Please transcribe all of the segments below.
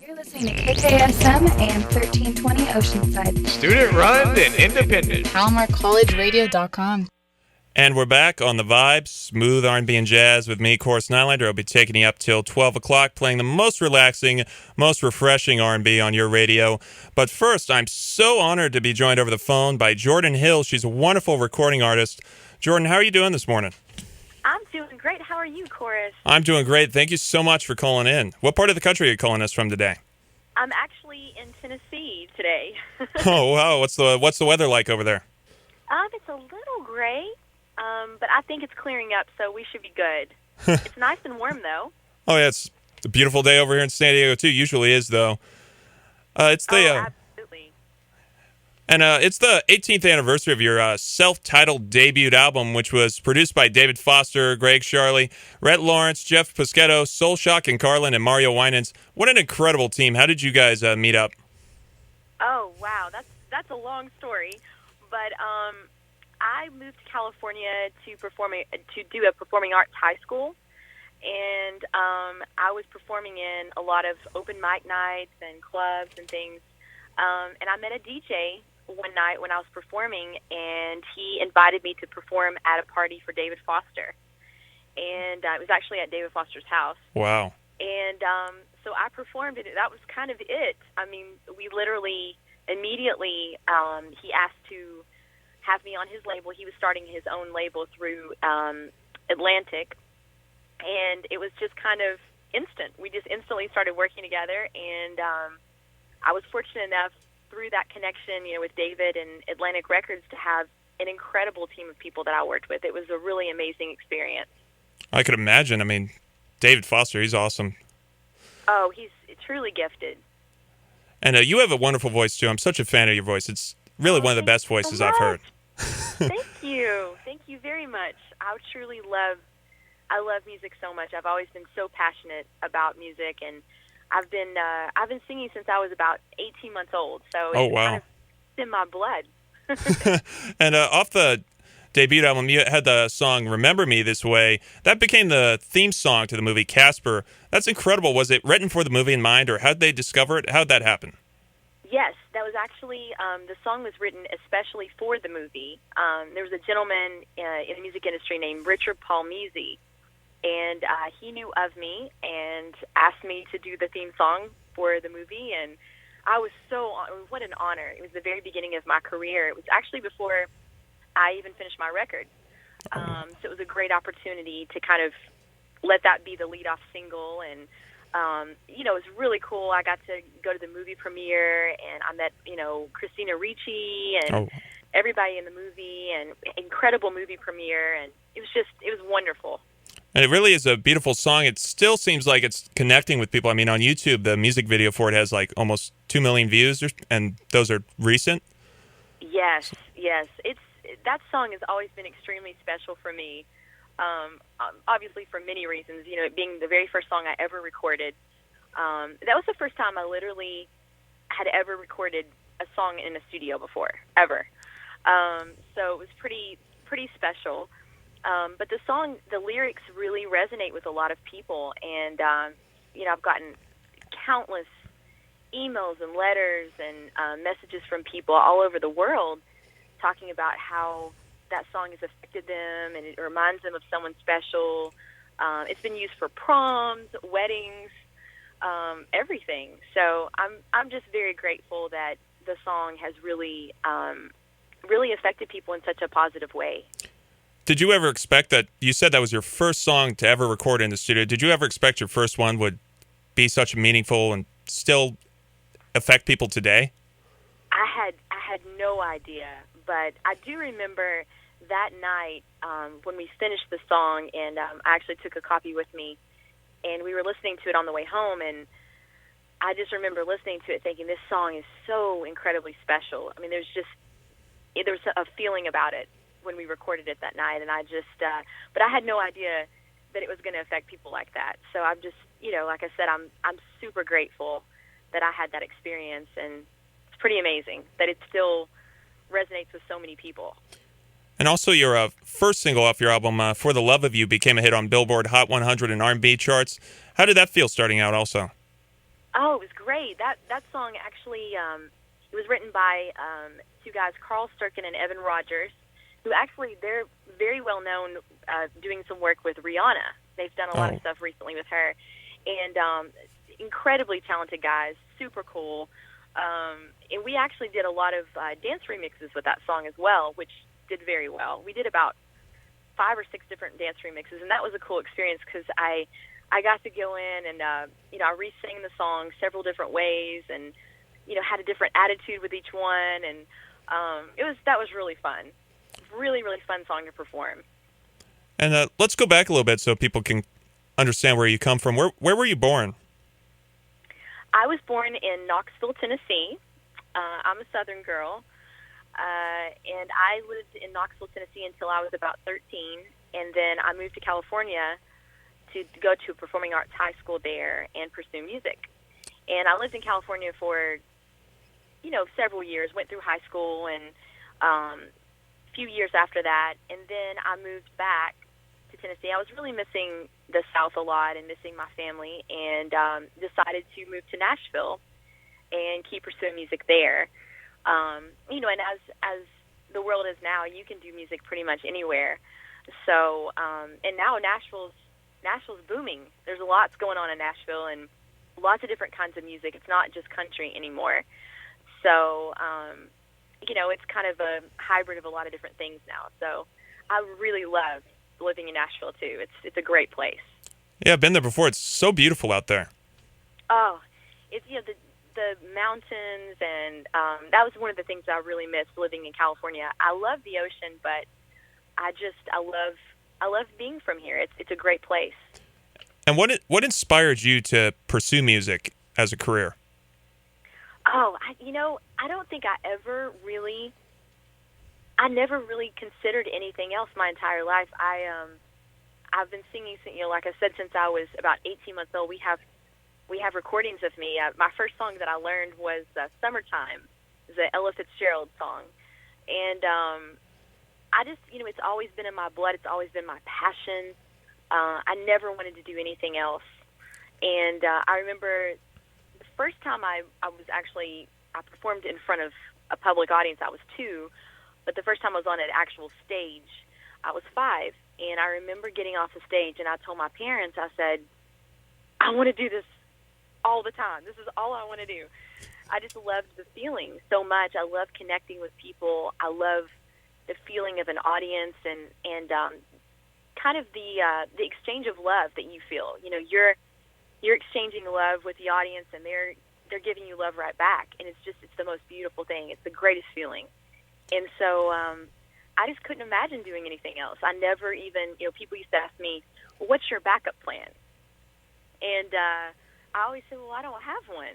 You're listening to KKSM AM 1320 Oceanside. Student-run and independent. PalomarCollegeRadio.com. And we're back on The Vibe, smooth R&B and jazz with me, Chorus Nylander. I'll be taking you up till 12 o'clock, playing the most relaxing, most refreshing R&B on your radio. But first, I'm so honored to be joined over the phone by Jordan Hill. She's a wonderful recording artist. Jordan, how are you doing this morning? I'm doing great. How are you, Chorus? I'm doing great. Thank you so much for calling in. What part of the country are you calling us from today? I'm actually in Tennessee today. Oh, wow. What's the weather like over there? It's a little gray, but I think it's clearing up, so we should be good. It's nice and warm, though. Oh, yeah. It's a beautiful day over here in San Diego, too. Usually is, though. Absolutely. And it's the 18th anniversary of your self-titled debut album, which was produced by David Foster, Greg Charlie, Rhett Lawrence, Jeff Piscetto, Soul Shock and Carlin, and Mario Winans. What an incredible team. How did you guys meet up? Oh, wow. That's a long story. But I moved to California to do a performing arts high school. And I was performing in a lot of open mic nights and clubs and things. And I met a DJ one night when I was performing, and he invited me to perform at a party for David Foster. And it was actually at David Foster's house. Wow. And so I performed it. That was kind of it. I mean, we literally, immediately, he asked to have me on his label. He was starting his own label through Atlantic. And it was just kind of instant. We just instantly started working together, and I was fortunate enough through that connection, with David and Atlantic Records to have an incredible team of people that I worked with. It was a really amazing experience. I could imagine. I mean, David Foster, he's awesome. Oh, he's truly gifted. And you have a wonderful voice, too. I'm such a fan of your voice. It's really one of the best voices I've heard. Thank you. Thank you very much. I love music so much. I've always been so passionate about music, and I've been singing since I was about 18 months old, so oh, it's wow. kind of in my blood. And off the debut album, you had the song Remember Me This Way. That became the theme song to the movie Casper. That's incredible. Was it written for the movie in mind, or how did they discover it? How did that happen? Yes, that was actually, the song was written especially for the movie. There was a gentleman in the music industry named Richard Palmese, and he knew of me and asked me to do the theme song for the movie, and I was what an honor. It was the very beginning of my career. It was actually before I even finished my record. So it was a great opportunity to kind of let that be the lead-off single, and it was really cool. I got to go to the movie premiere, and I met, Christina Ricci and everybody in the movie, and incredible movie premiere, and it was wonderful. And it really is a beautiful song. It still seems like it's connecting with people. I mean, on YouTube, the music video for it has like almost 2 million views, and those are recent. Yes. That song has always been extremely special for me. Obviously for many reasons, it being the very first song I ever recorded. That was the first time I literally had ever recorded a song in a studio before, ever. So it was pretty special. But the song, the lyrics really resonate with a lot of people, and I've gotten countless emails and letters and messages from people all over the world talking about how that song has affected them, and it reminds them of someone special. It's been used for proms, weddings, everything. So I'm just very grateful that the song has really affected people in such a positive way. Did you ever expect that? You said that was your first song to ever record in the studio. Did you ever expect your first one would be such meaningful and still affect people today? I had no idea, but I do remember that night when we finished the song, and I actually took a copy with me, and we were listening to it on the way home, and I just remember listening to it thinking, this song is so incredibly special. I mean, there was a feeling about it when we recorded it that night, and but I had no idea that it was going to affect people like that. So I'm just, like I said, I'm super grateful that I had that experience, and it's pretty amazing that it still resonates with so many people. And also your first single off your album, For the Love of You, became a hit on Billboard Hot 100 and R&B charts. How did that feel starting out also? Oh, it was great. That song actually, it was written by two guys, Carl Sturken and Evan Rogers, who actually they're very well known doing some work with Rihanna. They've done a lot of stuff recently with her, and incredibly talented guys, super cool. And we actually did a lot of dance remixes with that song as well, which did very well. We did about 5 or 6 different dance remixes, and that was a cool experience because I got to go in and I re-sang the song several different ways, and had a different attitude with each one, and that was really fun. Really, really fun song to perform. And let's go back a little bit so people can understand where you come from. Where were you born? I was born in Knoxville, Tennessee. I'm a Southern girl, and I lived in Knoxville, Tennessee until I was about 13, and then I moved to California to go to a performing arts high school there and pursue music. And I lived in California for, several years, went through high school and a few years after that, and then I moved back to Tennessee. I was really missing the South a lot and missing my family, and decided to move to Nashville and keep pursuing music there. And as the world is now, you can do music pretty much anywhere. So, and now Nashville's booming. There's lots going on in Nashville and lots of different kinds of music. It's not just country anymore. So, it's kind of a hybrid of a lot of different things now. So I really love living in Nashville too. It's a great place. Yeah, I've been there before. It's so beautiful out there. Oh, it's the mountains, and that was one of the things I really missed living in California. I love the ocean, but I love being from here. It's a great place. And what inspired you to pursue music as a career? Oh, I don't think I never really considered anything else my entire life. I've been singing, like I said, since I was about 18 months old. We have recordings of me. My first song that I learned was "Summertime," the Ella Fitzgerald song, and I just, it's always been in my blood. It's always been my passion. I never wanted to do anything else, and I remember the first time I performed in front of a public audience. I was 2, but the first time I was on an actual stage, I was 5, and I remember getting off the stage, and I told my parents, I said, I want to do this all the time. This is all I want to do. I just loved the feeling so much. I love connecting with people. I love the feeling of an audience and kind of the exchange of love that you feel. You're exchanging love with the audience, and they're giving you love right back, and it's the most beautiful thing. It's the greatest feeling. And so I just couldn't imagine doing anything else. I never even, people used to ask me, well, what's your backup plan? And I always said, well, I don't have one.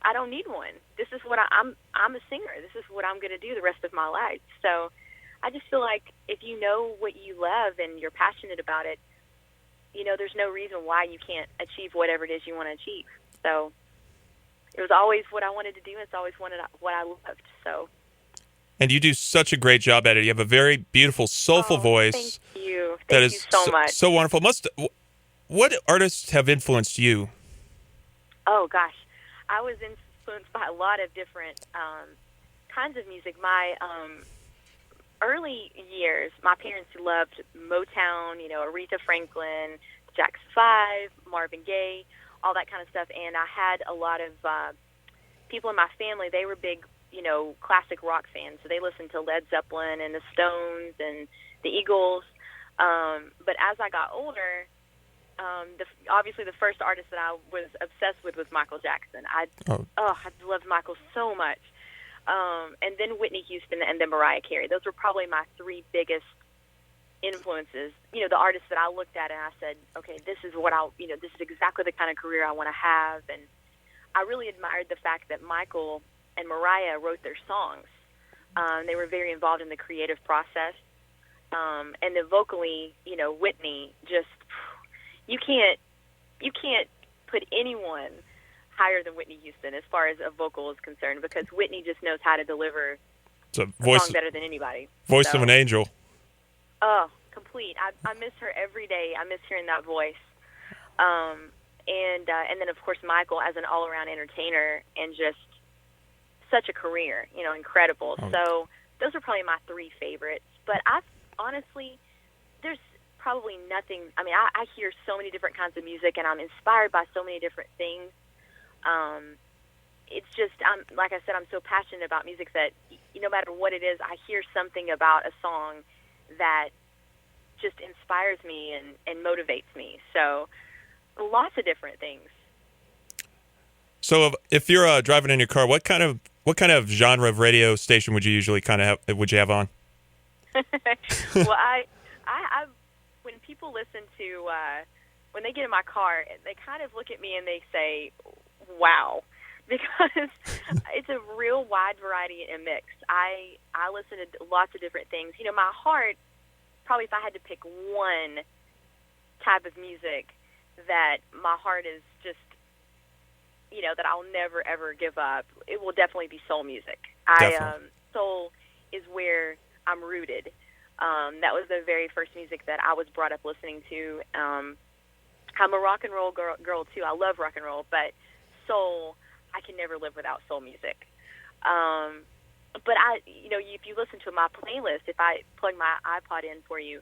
I don't need one. This is what I'm a singer. This is what I'm going to do the rest of my life. So I just feel like if you know what you love and you're passionate about it, there's no reason why you can't achieve whatever it is you want to achieve. So it was always what I wanted to do, and it's always what I loved. So. And you do such a great job at it. You have a very beautiful, soulful voice. Thank you. Thank you so much. So wonderful. What artists have influenced you? Oh, gosh. I was influenced by a lot of different kinds of music. My early years, my parents loved Motown, Aretha Franklin, Jackson 5, Marvin Gaye, all that kind of stuff. And I had a lot of people in my family, they were big, classic rock fans. So they listened to Led Zeppelin and the Stones and the Eagles. But as I got older, obviously the first artist that I was obsessed with was Michael Jackson. I loved Michael so much. And then Whitney Houston and then Mariah Carey. Those were probably my 3 biggest influences. The artists that I looked at and I said, okay, this is this is exactly the kind of career I want to have. And I really admired the fact that Michael and Mariah wrote their songs. They were very involved in the creative process. And then vocally, Whitney just, you can't put anyone higher than Whitney Houston as far as a vocal is concerned, because Whitney just knows how to deliver a song better than anybody. Voice of an angel. Oh, complete. I miss her every day. I miss hearing that voice. and then of course Michael as an all-around entertainer and just such a career, incredible. Oh. So those are probably my three favorites. But honestly, there's probably nothing. I mean, I hear so many different kinds of music, and I'm inspired by so many different things. It's just, like I said, I'm so passionate about music that no matter what it is, I hear something about a song that just inspires me and motivates me. So lots of different things. So if you're driving in your car, what kind of genre of radio station would you usually would you have on? Well, I when people listen to when they get in my car, they kind of look at me and they say, "Wow," because it's a real wide variety and mix. I listen to lots of different things. My heart, probably if I had to pick one type of music that my heart is just, that I'll never ever give up, it will definitely be soul music. Soul is where I'm rooted. That was the very first music that I was brought up listening to. I'm a rock and roll girl too. I love rock and roll, but soul, I can never live without soul music. But if you listen to my playlist, if I plug my iPod in for you,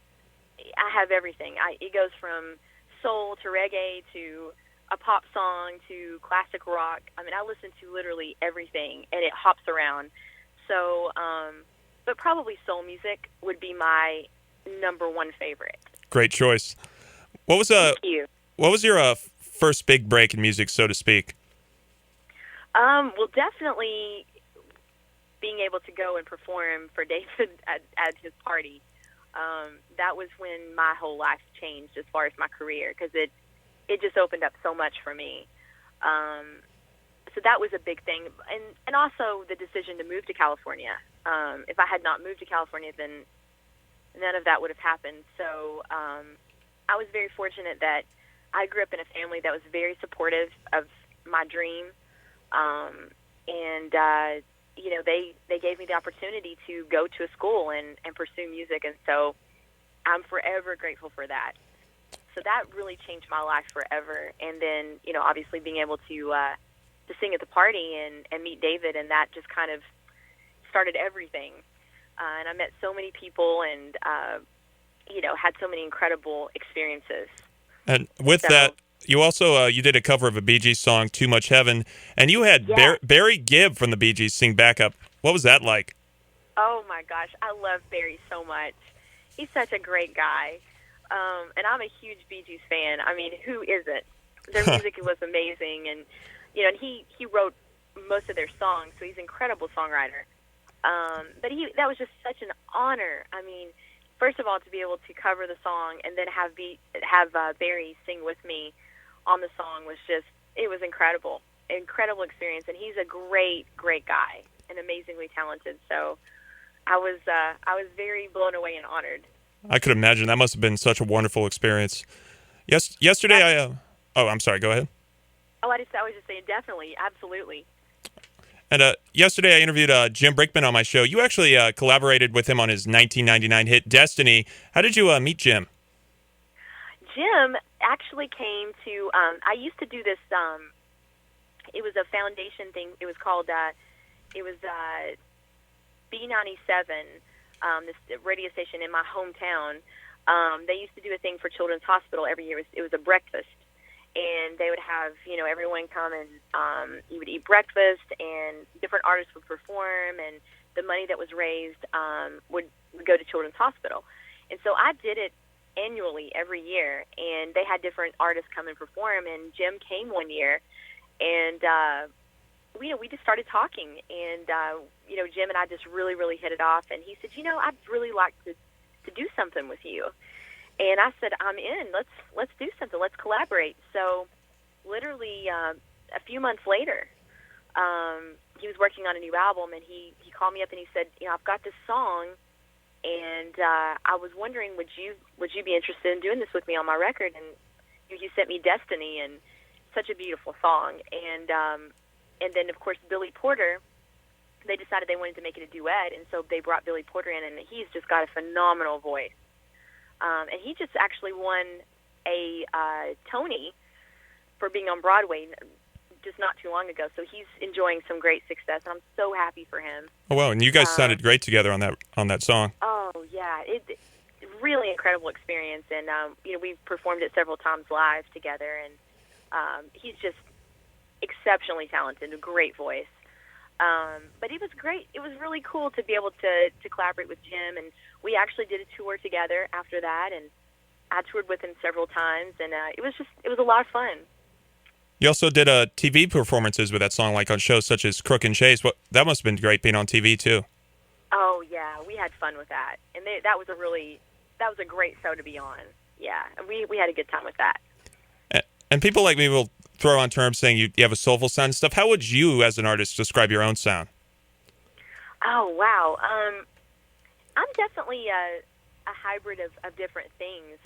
I have everything. It goes from soul to reggae to a pop song to classic rock. I mean, I listen to literally everything, and it hops around. So, but probably soul music would be my number one favorite. Great choice. Thank you. What was your first big break in music, so to speak? Well, definitely being able to go and perform for David at his party. That was when my whole life changed as far as my career, because it just opened up so much for me. So that was a big thing. And also the decision to move to California. If I had not moved to California, then none of that would have happened. So I was very fortunate that I grew up in a family that was very supportive of my dream. They gave me the opportunity to go to a school and pursue music. And so I'm forever grateful for that. So that really changed my life forever. And then, obviously being able to sing at the party and meet David, and that just kind of started everything. And I met so many people and, had so many incredible experiences. And with that, you also you did a cover of a Bee Gees song, Too Much Heaven, and you had Barry Gibb from the Bee Gees sing backup. What was that like? Oh, my gosh. I love Barry so much. He's such a great guy. And I'm a huge Bee Gees fan. I mean, who isn't? Their music was amazing. And, and he wrote most of their songs, so he's an incredible songwriter. But that was just such an honor. I mean, first of all, to be able to cover the song and then have Barry sing with me on the song it was incredible. Incredible experience. And he's a great, great guy and amazingly talented. So I was very blown away and honored. I could imagine. That must have been such a wonderful experience. Yesterday I'm sorry, go ahead. Oh, I was just saying, definitely, absolutely. And yesterday I interviewed Jim Brickman on my show. You actually collaborated with him on his 1999 hit, Destiny. How did you meet Jim? Jim actually came to, I used to do this, it was a foundation thing. It was called, B97, this radio station in my hometown. They used to do a thing for Children's Hospital every year. It was a breakfast. And they would have, everyone come and you would eat breakfast, and different artists would perform, and the money that was raised would go to Children's Hospital. And so I did it annually every year, and they had different artists come and perform, and Jim came one year, and we just started talking, and Jim and I just really, really hit it off, and he said, I'd really like to do something with you. And I said, I'm in. Let's do something. Let's collaborate. So literally a few months later, he was working on a new album, and he called me up and he said, I've got this song, and I was wondering, would you be interested in doing this with me on my record? And he sent me Destiny, and such a beautiful song. And then, of course, Billy Porter, they decided they wanted to make it a duet, and so they brought Billy Porter in, and he's just got a phenomenal voice. And he just actually won a Tony for being on Broadway just not too long ago. So he's enjoying some great success, and I'm so happy for him. Oh wow! And you guys sounded great together on that song. Oh yeah, it really incredible experience, and we've performed it several times live together, and he's just exceptionally talented, a great voice. But it was great. It was really cool to be able to collaborate with Jim, and we actually did a tour together after that, and I toured with him several times, and it was a lot of fun. You also did TV performances with that song, like on shows such as Crook and Chase. That must have been great being on TV too. Oh yeah, we had fun with that, and that was a great show to be on. Yeah, we had a good time with that. And people like me will throw on terms saying you have a soulful sound and stuff. How would you, as an artist, describe your own sound? Oh wow, I'm definitely a hybrid of different things.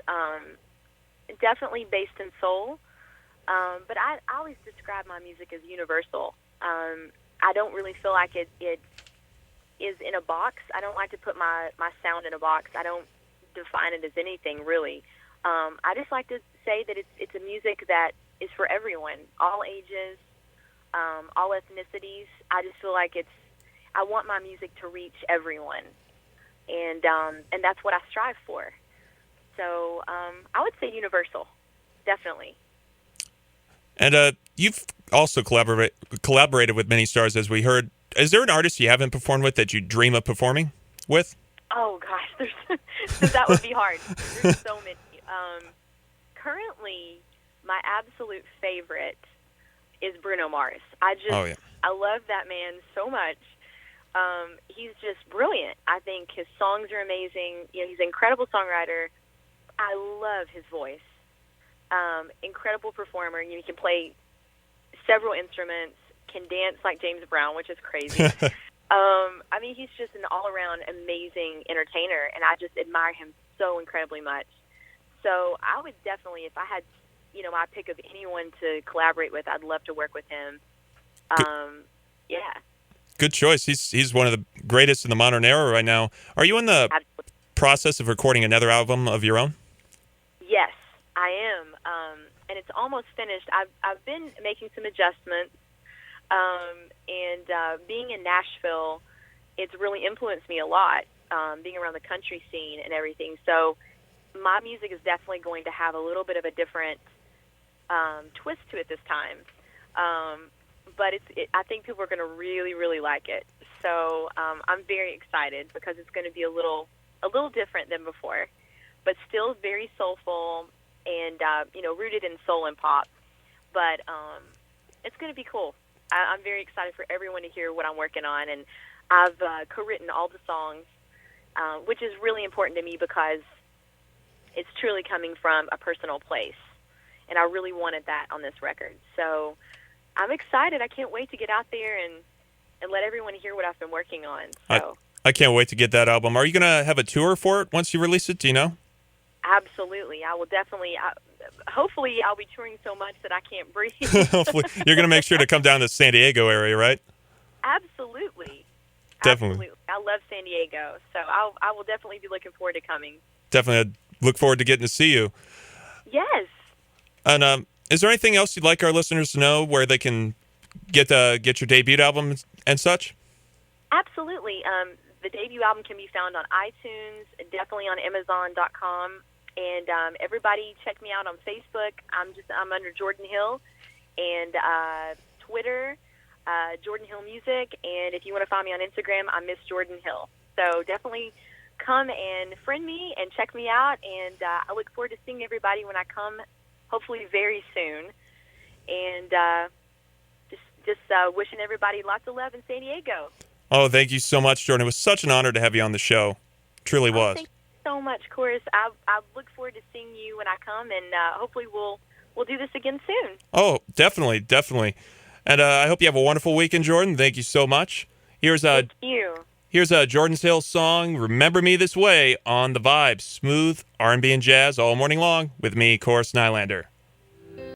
Definitely based in soul, but I always describe my music as universal. I don't really feel like it is in a box. I don't like to put my sound in a box. I don't define it as anything really. I just like to say that it's a music that is for everyone, all ages, all ethnicities. I just feel like I want my music to reach everyone, and that's what I strive for. So I would say universal, definitely. And you've also collaborated with many stars, as we heard. Is there an artist you haven't performed with that you dream of performing with? Oh gosh, that would be hard. There's so many. Currently, my absolute favorite is Bruno Mars. I love that man so much. He's just brilliant. I think his songs are amazing. He's an incredible songwriter. I love his voice. Incredible performer. He can play several instruments, can dance like James Brown, which is crazy. I mean, he's just an all-around amazing entertainer, and I just admire him so incredibly much. So I would definitely, if I had, my pick of anyone to collaborate with, I'd love to work with him. Yeah. Good choice. He's one of the greatest in the modern era right now. Are you in the process of recording another album of your own? Yes, I am, and it's almost finished. I've been making some adjustments, and being in Nashville, it's really influenced me a lot, being around the country scene and everything. So my music is definitely going to have a little bit of a different twist to it this time. But I think people are going to really, really like it. So I'm very excited because it's going to be a little different than before, but still very soulful and rooted in soul and pop. But it's going to be cool. I'm very excited for everyone to hear what I'm working on, and I've co-written all the songs, which is really important to me because it's truly coming from a personal place, and I really wanted that on this record. So I'm excited. I can't wait to get out there and let everyone hear what I've been working on. So I can't wait to get that album. Are you going to have a tour for it once you release it? Do you know? Absolutely. I will definitely. Hopefully, I'll be touring so much that I can't breathe. Hopefully. You're going to make sure to come down to the San Diego area, right? Absolutely. Definitely. Absolutely. I love San Diego, so I will definitely be looking forward to coming. Definitely. I look forward to getting to see you. Yes. And is there anything else you'd like our listeners to know where they can get your debut album and such? Absolutely. The debut album can be found on iTunes, definitely on Amazon.com, and everybody check me out on Facebook. I'm under Jordan Hill, and Twitter, Jordan Hill Music, and if you want to find me on Instagram, I'm Miss Jordan Hill. So definitely come and friend me and check me out, and I look forward to seeing everybody when I come, hopefully very soon. And just wishing everybody lots of love in San Diego. Oh, thank you so much, Jordan. It was such an honor to have you on the show. Truly was. Thank you so much, Chorus. I look forward to seeing you when I come, and hopefully we'll do this again soon. Oh, definitely. And I hope you have a wonderful weekend, Jordan. Thank you so much. Thank you. Here's a Jordan Hill's song, Remember Me This Way, on The Vibe. Smooth R&B and jazz all morning long with me, Chorus Nylander.